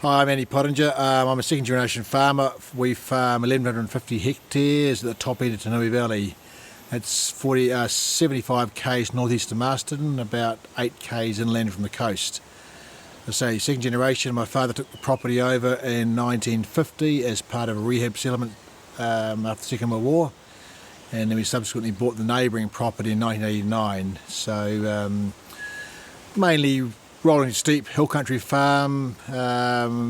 Hi, I'm Andy Pottinger. I'm a second generation farmer. We farm 1,150 hectares at the top end of Tanui Valley. It's 75 k's northeast of Masterton, about 8 k's inland from the coast. As I say, second generation. My father took the property over in 1950 as part of a rehab settlement after the Second World War, and then we subsequently bought the neighbouring property in 1989. So mainly rolling steep hill country farm,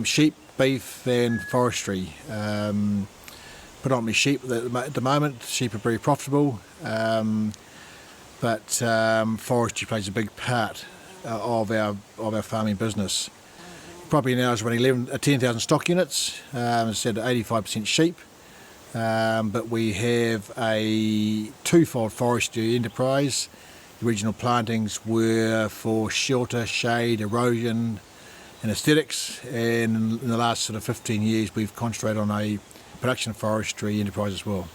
sheep, beef and forestry. Predominantly sheep at the moment. Sheep are very profitable, but forestry plays a big part of our farming business. Property now is running 10,000 stock units, as I said, 85% sheep, but we have a twofold forestry enterprise. The original plantings were for shelter, shade, erosion and aesthetics, and in the last sort of 15 years we've concentrated on a production forestry enterprise as well.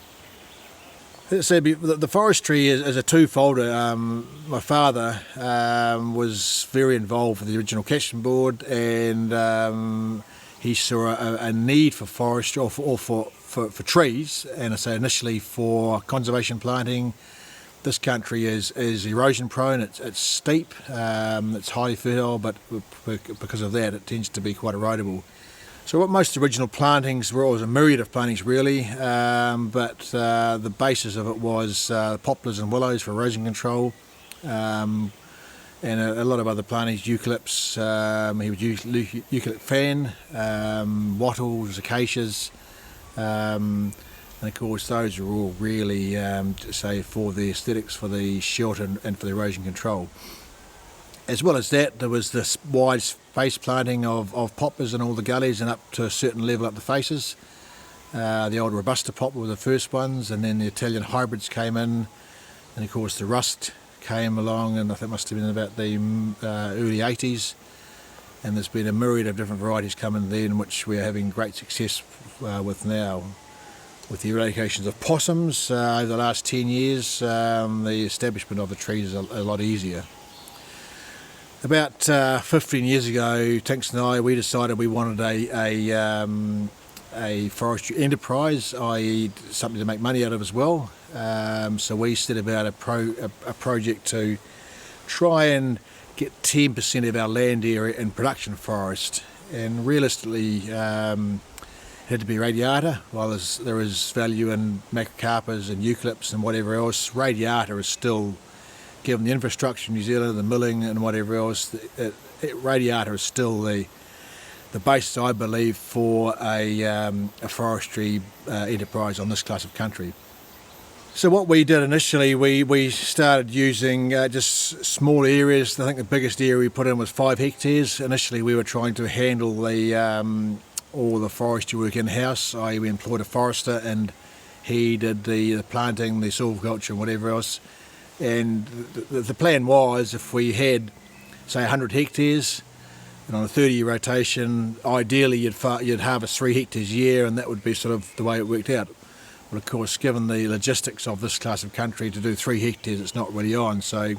So the forestry is a twofolder. My father was very involved with the original catchment board, and he saw a need for forestry or for trees, and I say initially for conservation planting. This country is erosion prone, it's steep, it's highly fertile, but because of that it tends to be quite erodible. So what most original plantings were always a myriad of plantings really, but the basis of it was poplars and willows for erosion control, and a lot of other plantings, eucalypts, he would use eucalypt fan, wattles, acacias, and of course those are all really, say, for the aesthetics, for the shelter and for the erosion control. As well as that, there was this wide space planting of poplars in all the gullies and up to a certain level up the faces. The old Robusta poplar were the first ones, and then the Italian hybrids came in, and of course the rust came along, and I think it must have been about the early 80s, and there's been a myriad of different varieties coming then, which we're having great success with now. With the eradications of possums over the last 10 years, the establishment of the trees is a lot easier. About 15 years ago, Tinks and I, we decided we wanted a forestry enterprise, i.e. something to make money out of as well. So we set about a project to try and get 10% of our land area in production forest, and realistically it had to be radiata. While there is value in macacarpas and eucalypts and whatever else, radiata is still, given the infrastructure in New Zealand, the milling and whatever else, radiata is still the basis, I believe, for a forestry enterprise on this class of country. So what we did initially, we started using just small areas. I think the biggest area we put in was 5 hectares. Initially we were trying to handle all the forestry work in-house. We employed a forester, and he did the planting, the silviculture and whatever else. And the plan was, if we had, say, 100 hectares, and on a 30-year rotation, ideally you'd harvest 3 hectares a year, and that would be sort of the way it worked out. But of course, given the logistics of this class of country, to do 3 hectares, it's not really on. So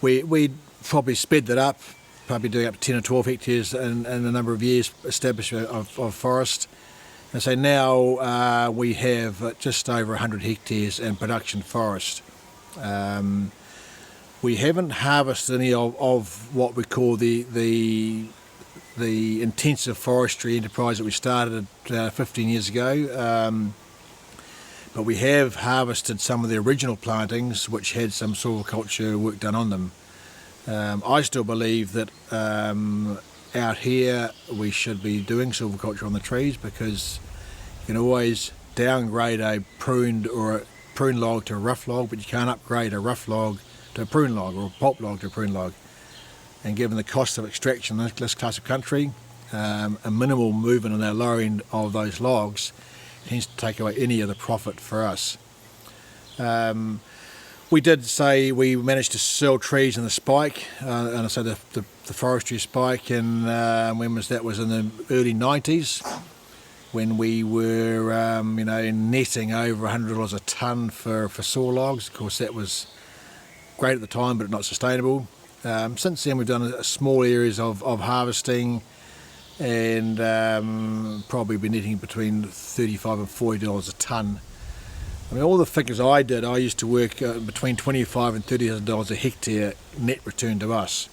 we probably sped that up, probably doing up to 10 or 12 hectares in a number of years, establishment of forest. And so now we have just over 100 hectares in production forest. We haven't harvested any of what we call the intensive forestry enterprise that we started 15 years ago, but we have harvested some of the original plantings which had some silviculture work done on them. I still believe that out here we should be doing silviculture on the trees, because you can always downgrade a prune log to a rough log, but you can't upgrade a rough log to a prune log, or a pulp log to a prune log. And given the cost of extraction in this class of country, a minimal movement on our lower end of those logs tends to take away any of the profit for us. We did say we managed to sell trees in the spike, and I say the forestry spike, and when was that? Was in the early 90s, when we were netting over $100 a tonne for saw logs. Of course that was great at the time, but not sustainable. Since then we've done small areas of harvesting, and probably been netting between $35 and $40 a tonne. I mean, all the figures I did, I used to work between $25 and $30,000 a hectare net return to us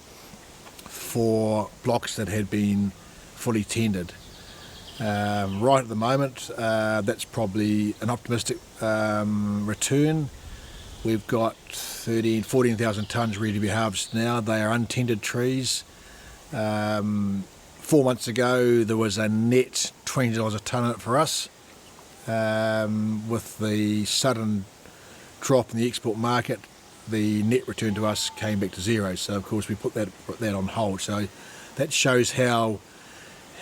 for blocks that had been fully tendered. Right at the moment, that's probably an optimistic return. We've got 14,000 tonnes ready to be harvested now. They are untendered trees. 4 months ago there was a net $20 a tonne in it for us. With the sudden drop in the export market, the net return to us came back to zero. So of course we put that on hold. So that shows how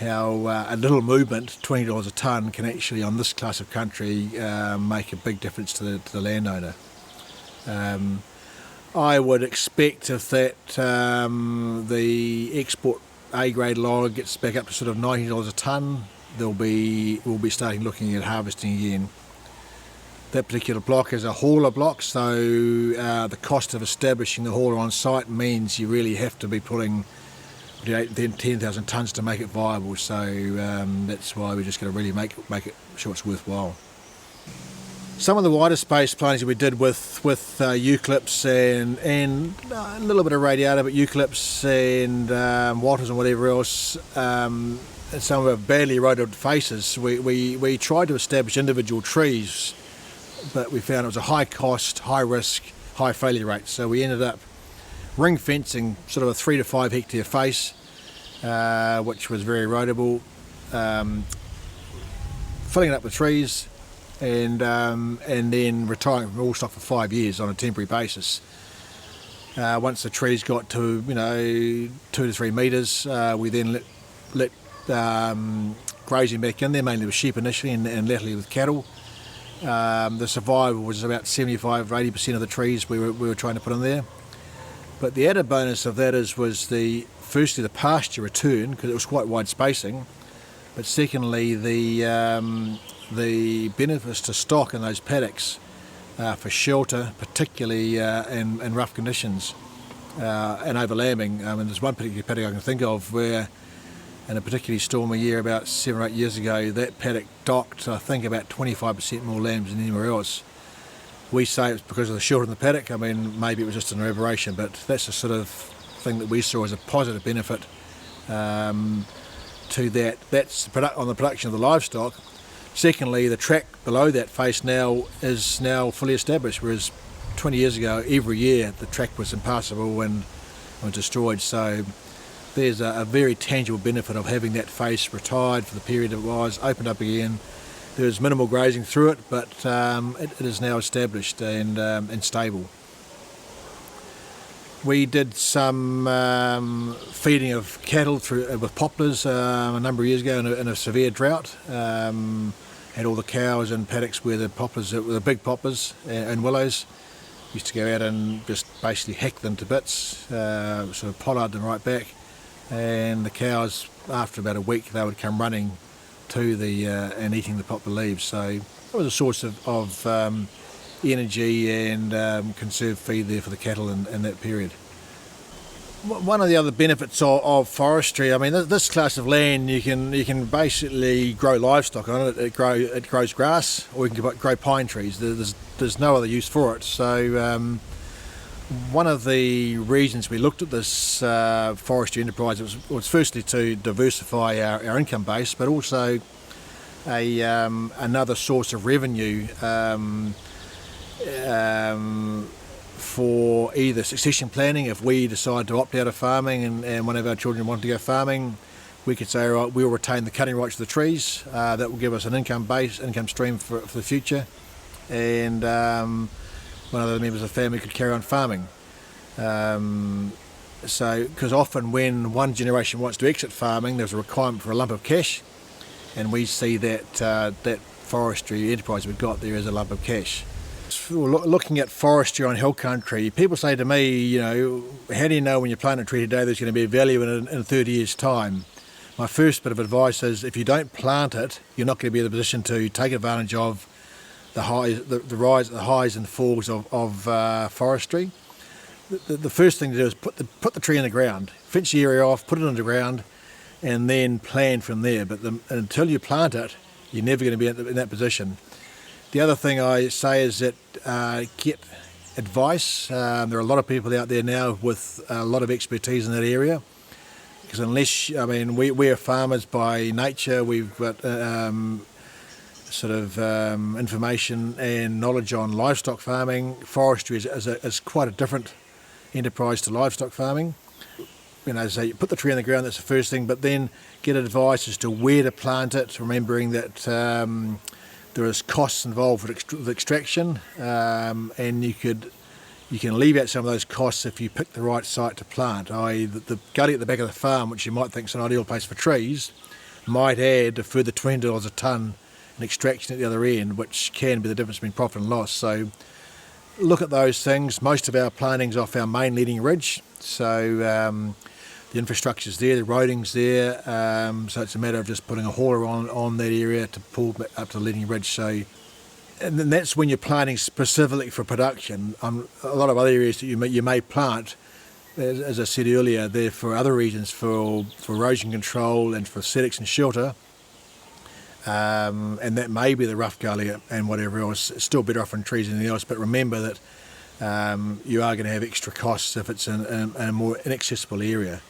a little movement, $20 a tonne, can actually, on this class of country, make a big difference to the landowner. I would expect if that the export A-grade log gets back up to sort of $90 a tonne, we'll be starting looking at harvesting again. That particular block is a hauler block, so the cost of establishing the hauler on site means you really have to be pulling 10,000 tonnes to make it viable. So that's why we just got to really make it sure it's worthwhile. Some of the wider space plantings that we did with eucalypts and a little bit of radiata, but eucalypts and waters and whatever else, and some of our badly eroded faces, we tried to establish individual trees, but we found it was a high cost, high risk, high failure rate. So we ended up ring fencing sort of a 3 to 5 hectare face, which was very erodible, filling it up with trees, and then retiring from all stock for 5 years on a temporary basis. Once the trees got to 2 to 3 metres, we then let grazing back in there, mainly with sheep initially and latterly with cattle. The survival was about 75-80% of the trees we were trying to put in there. But the added bonus of that was firstly the pasture return, because it was quite wide spacing, but secondly the benefits to stock in those paddocks for shelter, particularly in rough conditions, and overlambing. There's one particular paddock I can think of where, in a particularly stormy year about 7 or 8 years ago, that paddock docked, I think, about 25% more lambs than anywhere else. We say it's because of the shelter in the paddock. I mean, maybe it was just an aberration, but that's the sort of thing that we saw as a positive benefit to that. That's on the production of the livestock. Secondly, the track below that face is now fully established, whereas 20 years ago, every year the track was impassable and was destroyed. So there's a very tangible benefit of having that face retired for the period it was, opened up again. There was minimal grazing through it, but it is now established and stable. We did some feeding of cattle with poplars a number of years ago in a severe drought. Had all the cows and paddocks where the poplars, the big poplars and willows, used to go out and just basically hack them to bits, sort of pollard them right back, and the cows, after about a week, they would come running to and eating the poplar leaves. So it was a source of energy and conserved feed there for the cattle in that period. One of the other benefits of forestry, I mean, this class of land, you can basically grow livestock on it. It grows grass, or you can grow pine trees. There's no other use for it. So one of the reasons we looked at this forestry enterprise was firstly to diversify our income base, but also another source of revenue for either succession planning. If we decide to opt out of farming and one of our children want to go farming, we could say, right, we'll retain the cutting rights to the trees. That will give us an income stream for the future, and one of the members of the family could carry on farming. Because often when one generation wants to exit farming, there's a requirement for a lump of cash, and we see that forestry enterprise we've got there as a lump of cash. Looking at forestry on hill country, people say to me, how do you know when you plant a tree today there's going to be a value in 30 years' time? My first bit of advice is, if you don't plant it, you're not going to be in a position to take advantage of the highs and falls of forestry. the first thing to do is put the tree in the ground, fence the area off, put it underground, and then plan from there. But until you plant it, you're never going to be in that position. The other thing I say is that get advice. There are a lot of people out there now with a lot of expertise in that area. Because we are farmers by nature. We've got information and knowledge on livestock farming. Forestry is quite a different enterprise to livestock farming. So you put the tree in the ground, that's the first thing, but then get advice as to where to plant it, remembering that there is costs involved with extraction, and you can alleviate some of those costs if you pick the right site to plant. The gully at the back of the farm, which you might think is an ideal place for trees, might add a further $20 a tonne in extraction at the other end, which can be the difference between profit and loss. So look at those things. Most of our planting's off our main leading ridge, so the infrastructure's there, the roading's there, so it's a matter of just putting a hauler on that area to pull up to the leading ridge. So, and then that's when you're planting specifically for production. A lot of other areas that you may plant, as I said earlier, they're for other reasons, for erosion control and for aesthetics and shelter. And that may be the rough gully and whatever else. It's still better off in trees than anything else, but remember that you are going to have extra costs if it's in a more inaccessible area.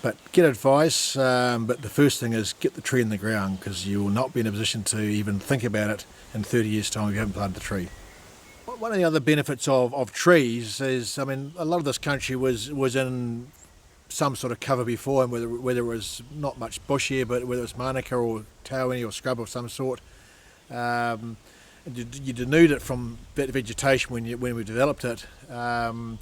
But get advice, but the first thing is get the tree in the ground, because you will not be in a position to even think about it in 30 years' time if you haven't planted the tree. One of the other benefits of trees is, a lot of this country was in some sort of cover before, and whether it was not much bush here, but whether it's manuka or tauini or scrub of some sort. You denude it from vegetation when we developed it, and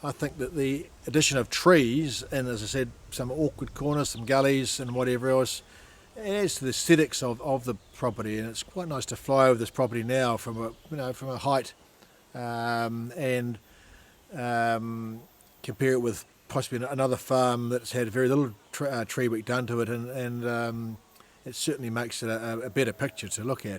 I think that the addition of trees, and as I said, some awkward corners, some gullies and whatever else, adds to the aesthetics of the property. And it's quite nice to fly over this property now from a height, and compare it with possibly another farm that's had very little tree work done to it, and it certainly makes it a better picture to look at.